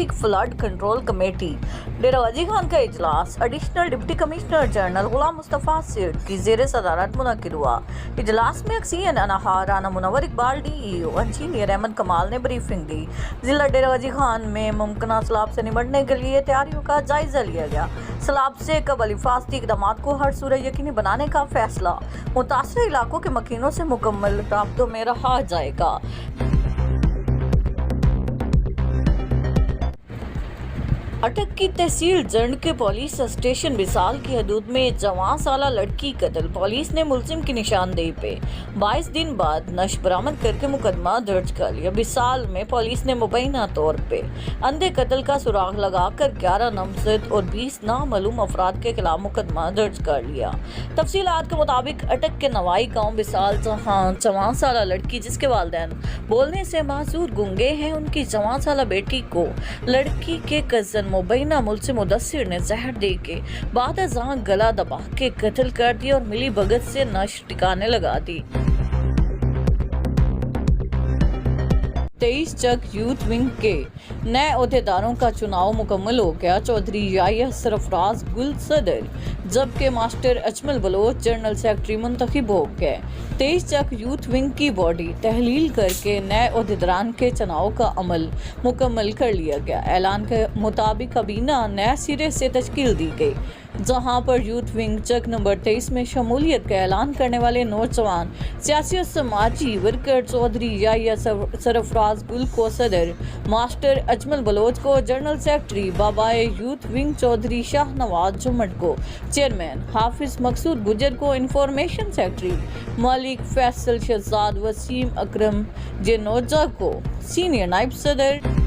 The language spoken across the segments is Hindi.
डिस्ट्रिक्ट फ्लड कंट्रोल कमेटी डेरा गाजी खान का इजलास एडिशनल डिप्टी कमिश्नर जनरल गुलाम मुस्तफ़ा सेठ की जेर सदारत मुनक्किद हुआ। इजलास में अक्सियन अनहा राना मुनव्वर इकबाल DEO इंजीनियर अहमद कमाल ने ब्रीफिंग दी। जिला डेरा गाजी खान में मुमकिन सैलाब से निपटने के लिए तैयारियों का जायजा लिया गया। सैलाब से कबल हिफाजती इक़दाम को हर सूरत यकीनी बनाने का फैसला मुतासर इलाकों के मकीनों से मुकम्मल राब्तों में रहा जाएगा। अटक की तहसील जंड के पुलिस स्टेशन बिसाल की हदूद में जवान साला लड़की कत्ल। पुलिस ने मुलजिम की निशानदेही पे 22 दिन बाद नश बरामद करके मुकदमा दर्ज कर लिया। बिसाल में पुलिस ने मुबैना तौर पे अंधे कत्ल का सुराग लगाकर 11 नामजद और 20 नामालूम अफराद के खिलाफ मुकदमा दर्ज कर लिया। तफसीलात के मुताबिक अटक के नवाई गाँव बिसाल जहाँ जवान साला लड़की जिसके वालिदैन बोलने से माजूर गूंगे हैं, उनकी जवान साला बेटी को लड़की के कजन मुबैना मुल्ज़िम मुदस्सिर ने जहर दे के बाद अज़ां गला दबा के कत्ल कर दिया और मिली भगत से नश टिकाने लगा दी। 23 चक यूथ विंग के नए अहदेदारों का चुनाव मुकम्मल हो गया। चौधरी याह्या सरफराज गुल सदर जबकि master Ajmal Baloch general secretary मुंतखब हो गए। 23 चक यूथ विंग की बॉडी तहलील करके नए अहदेदारान के चुनाव का अमल मुकम्मल कर लिया गया। ऐलान के मुताबिक काबीना नए सिरे से तश्कील दी गई, जहां पर यूथ विंग चक नंबर 23 में शमूलियत का ऐलान करने वाले नौजवान सियासी और समाजी वर्कर चौधरी याह्या सरफराज गुल को सदर, मास्टर अजमल बलोच को जनरल सेक्रेटरी, बाबाए यूथ विंग चौधरी शाहनवाज जुम्मट को चेयरमैन, हाफिज मकसूद गुजर को इंफॉर्मेशन सेक्रेटरी, मलिक फैसल शहजाद, वसीम अकरम जेनोजा को सीनियर नायब सदर,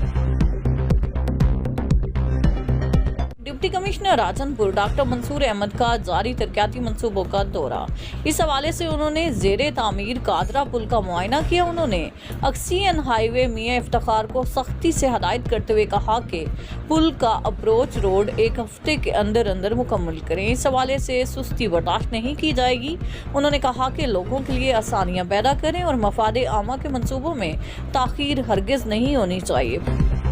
deputy commissioner Rajanpur doctor Mansoor Ahmed का जारी तरक्याती मंसूबों का दौरा। इस हवाले से उन्होंने जेरे तामीर कादरा पुल का मुआयना किया। उन्होंने अक्सियन हाईवे मियां इफ्तिखार को सख्ती से हदायत करते हुए कहा कि पुल का अप्रोच रोड एक हफ्ते के अंदर अंदर मुकम्मल करें। इस हवाले से सुस्ती बर्दाश्त नहीं की जाएगी। उन्होंने कहा कि लोगों के लिए आसानियाँ पैदा करें और मफाद आमा के मंसूबों में ताखीर हरगिज़ नहीं होनी चाहिए।